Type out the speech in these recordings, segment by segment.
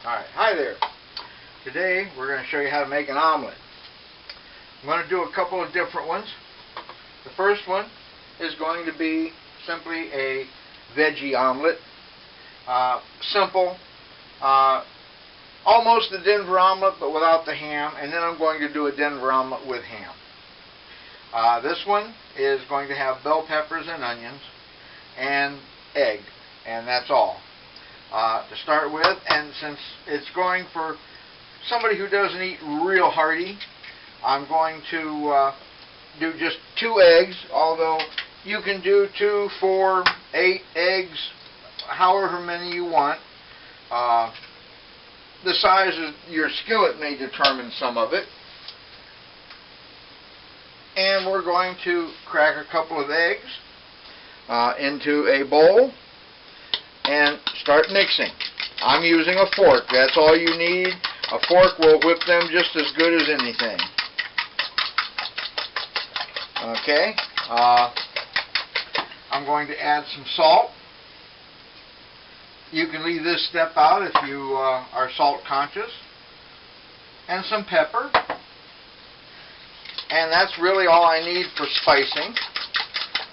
Alright, hi there. Today we're going to show you how to make an omelet. I'm going to do a couple of different ones. The first one is going to be simply a veggie omelet. Simple. Almost a Denver omelet, but without the ham. And then I'm going to do a Denver omelet with ham. This one is going to have bell peppers and onions and egg. And that's all. To start with, and since it's going for somebody who doesn't eat real hearty, I'm going to do just 2 eggs, although you can do 2, 4, 8 eggs, however many you want. The size of your skillet may determine some of it. And we're going to crack a couple of eggs into a bowl and start mixing. I'm using a fork. That's all you need. A fork will whip them just as good as anything. Okay. I'm going to add some salt. You can leave this step out if you are salt conscious. And some pepper. And that's really all I need for spicing.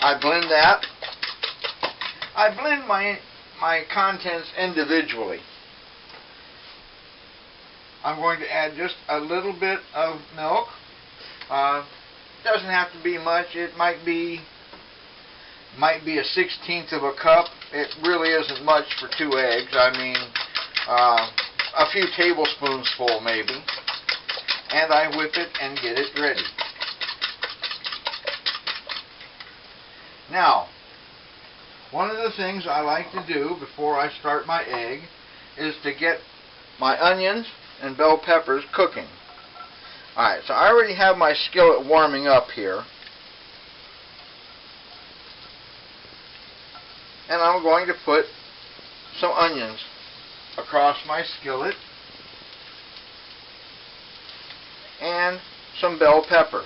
I blend that. I blend my contents individually. I'm going to add just a little bit of milk. Doesn't have to be much. It might be a 1/16 of a cup. It really isn't much for 2 eggs. I mean, a few tablespoons full maybe. And I whip it and get it ready. Now, one of the things I like to do before I start my egg is to get my onions and bell peppers cooking. Alright, so I already have my skillet warming up here. And I'm going to put some onions across my skillet and some bell pepper.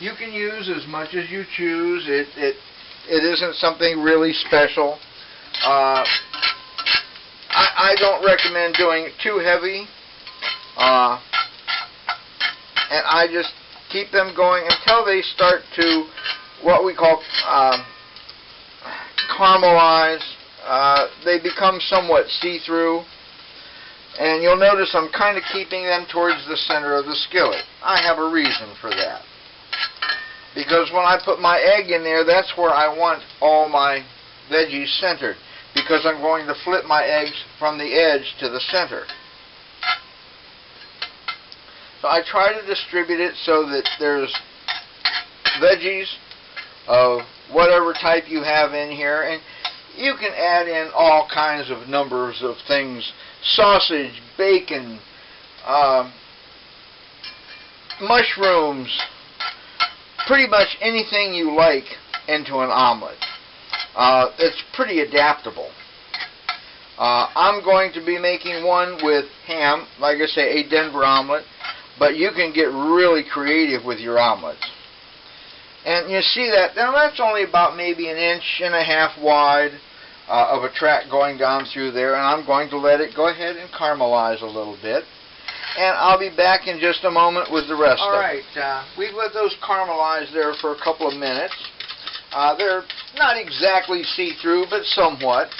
You can use as much as you choose. It isn't something really special. I don't recommend doing it too heavy. And I just keep them going until they start to what we call caramelize. They become somewhat see-through. And you'll notice I'm kind of keeping them towards the center of the skillet. I have a reason for that. Because when I put my egg in there, that's where I want all my veggies centered. Because I'm going to flip my eggs from the edge to the center. So I try to distribute it so that there's veggies of whatever type you have in here. And you can add in all kinds of numbers of things. Sausage, bacon, mushrooms, pretty much anything you like into an omelet. It's pretty adaptable. I'm going to be making one with ham, like I say, a Denver omelet, but you can get really creative with your omelets. And you see that, now that's only about maybe 1.5 inches wide of a track going down through there, and I'm going to let it go ahead and caramelize a little bit. And I'll be back in just a moment with the rest of it. Alright, we've let those caramelize there for a couple of minutes. They're not exactly see-through, but somewhat.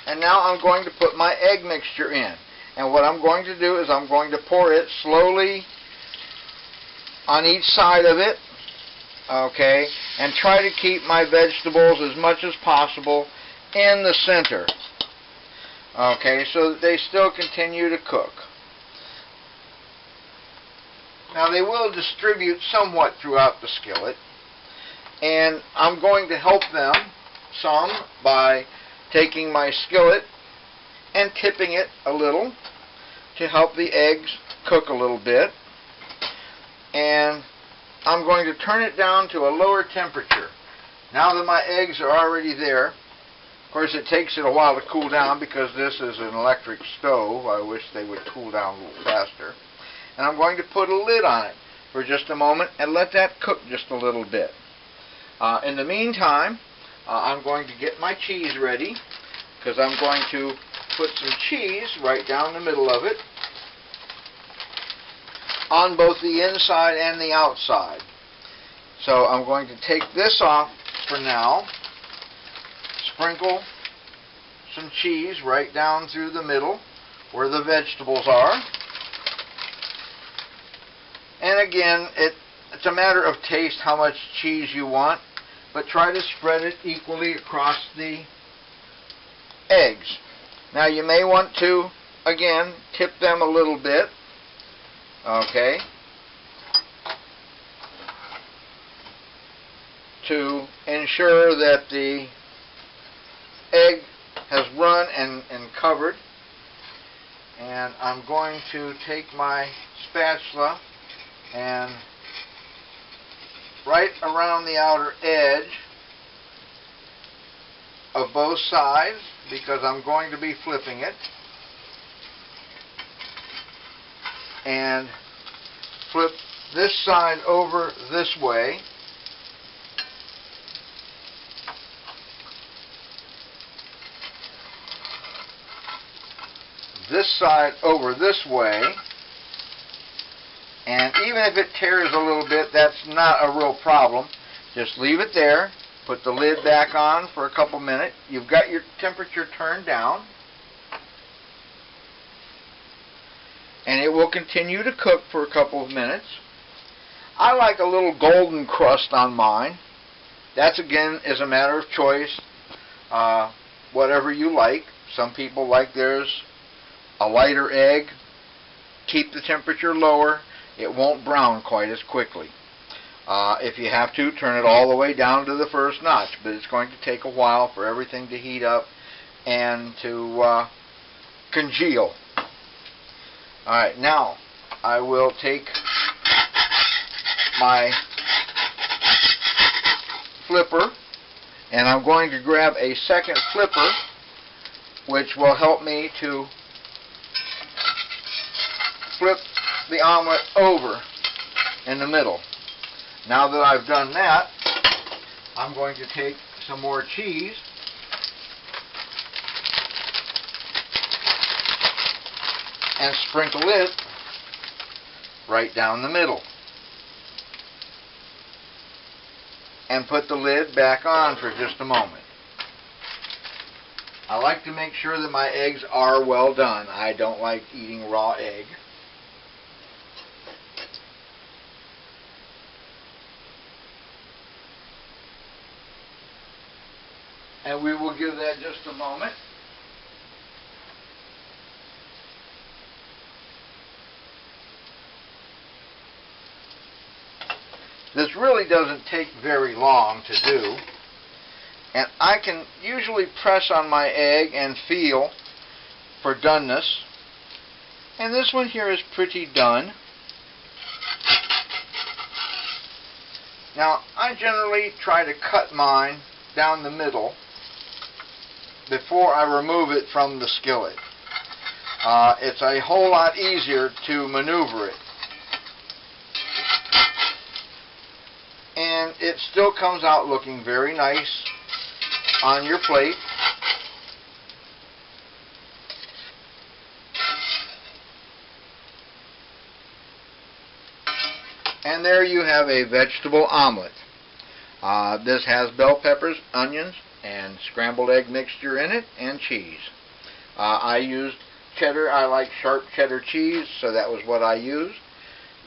And now I'm going to put my egg mixture in. And what I'm going to do is I'm going to pour it slowly on each side of it. Okay, and try to keep my vegetables as much as possible in the center. Okay, so that they still continue to cook. Now they will distribute somewhat throughout the skillet, and I'm going to help them some by taking my skillet and tipping it a little to help the eggs cook a little bit. And I'm going to turn it down to a lower temperature. Now that my eggs are already there, of course it takes it a while to cool down because this is an electric stove. I wish they would cool down a little faster. And I'm going to put a lid on it for just a moment and let that cook just a little bit. In the meantime, I'm going to get my cheese ready. because I'm going to put some cheese right down the middle of it on both the inside and the outside. So I'm going to take this off for now, sprinkle some cheese right down through the middle where the vegetables are. And again, it's a matter of taste how much cheese you want, but try to spread it equally across the eggs. Now you may want to, again, tip them a little bit, okay, to ensure that the egg has run and covered. And I'm going to take my spatula and right around the outer edge of both sides, because I'm going to be flipping it, and flip this side over this way, this side over this way, and even if it tears a little bit, that's not a real problem. Just leave it there, put the lid back on for a couple minutes. You've got your temperature turned down, and it will continue to cook for a couple of minutes. I like a little golden crust on mine. That's, again, is a matter of choice, whatever you like. Some people like theirs a lighter egg. Keep the temperature lower. It won't brown quite as quickly. If you have to, turn it all the way down to the first notch, but it's going to take a while for everything to heat up and to congeal. Alright, now I will take my flipper, and I'm going to grab a second flipper, which will help me to flip the omelet over in the middle. Now that I've done that, I'm going to take some more cheese and sprinkle it right down the middle, and put the lid back on for just a moment. I like to make sure that my eggs are well done. I don't like eating raw egg. And we will give that just a moment. This really doesn't take very long to do. And I can usually press on my egg and feel for doneness. And this one here is pretty done. Now, I generally try to cut mine down the middle before I remove it from the skillet. It's a whole lot easier to maneuver it. And it still comes out looking very nice on your plate. And there you have a vegetable omelet. This has bell peppers, onions, and scrambled egg mixture in it, and cheese. I used cheddar. I like sharp cheddar cheese, so that was what I used.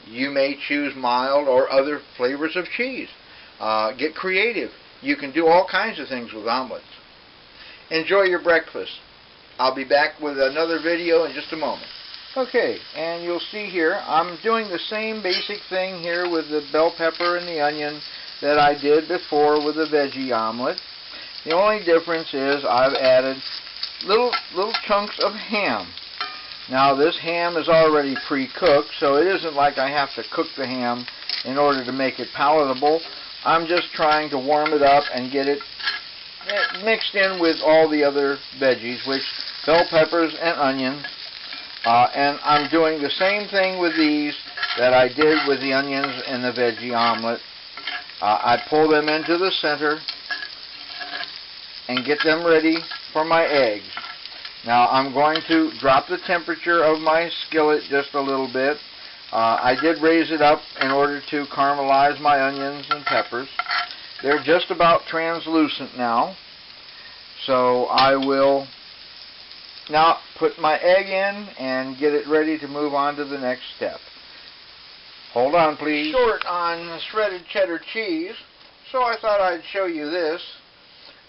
You may choose mild or other flavors of cheese. Get creative. You can do all kinds of things with omelets. Enjoy your breakfast. I'll be back with another video in just a moment. Okay, and you'll see here, I'm doing the same basic thing here with the bell pepper and the onion that I did before with the veggie omelet. The only difference is I've added little chunks of ham. Now this ham is already pre-cooked, so it isn't like I have to cook the ham in order to make it palatable. I'm just trying to warm it up and get it mixed in with all the other veggies, which bell peppers and onions. And I'm doing the same thing with these that I did with the onions and the veggie omelet. I pull them into the center and get them ready for my eggs. Now I'm going to drop the temperature of my skillet just a little bit. I did raise it up in order to caramelize my onions and peppers. They're just about translucent now. So I will now put my egg in and get it ready to move on to the next step. Hold on, please. Short on shredded cheddar cheese, so I thought I'd show you this.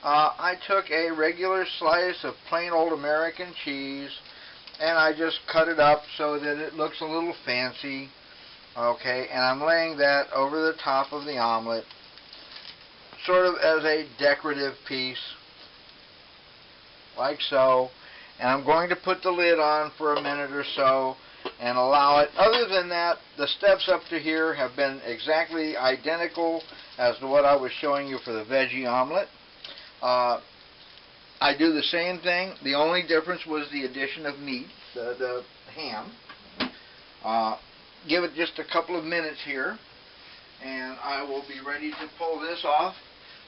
I took a regular slice of plain old American cheese and I just cut it up so that it looks a little fancy. Okay, and I'm laying that over the top of the omelet, sort of as a decorative piece, like so. And I'm going to put the lid on for a minute or so and allow it. Other than that, the steps up to here have been exactly identical as to what I was showing you for the veggie omelet. I do the same thing. The only difference was the addition of meat, the ham. Give it just a couple of minutes here, and I will be ready to pull this off,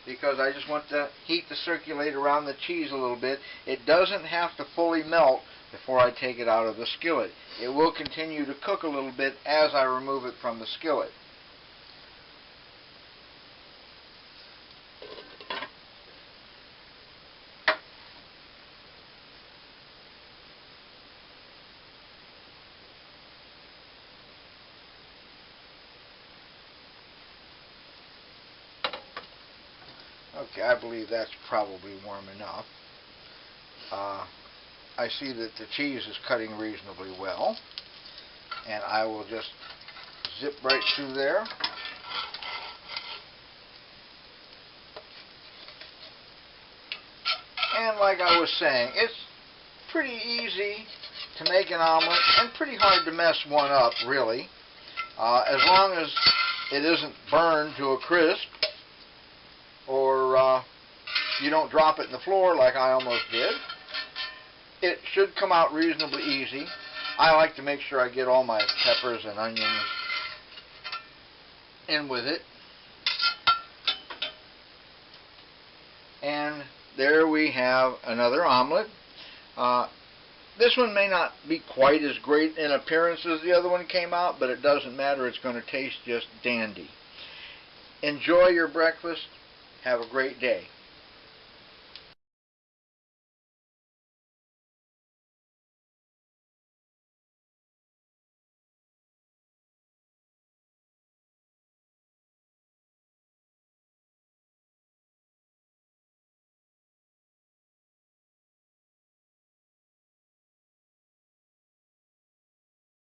because I just want the heat to circulate around the cheese a little bit. It doesn't have to fully melt before I take it out of the skillet. It will continue to cook a little bit as I remove it from the skillet. Okay, I believe that's probably warm enough. I see that the cheese is cutting reasonably well, and I will just zip right through there. And like I was saying, it's pretty easy to make an omelet and pretty hard to mess one up, really, as long as it isn't burned to a crisp, or you don't drop it in the floor like I almost did. It should come out reasonably easy. I like to make sure I get all my peppers and onions in with it. And there we have another omelet. This one may not be quite as great in appearance as the other one came out, but it doesn't matter. It's going to taste just dandy. Enjoy your breakfast. Have a great day.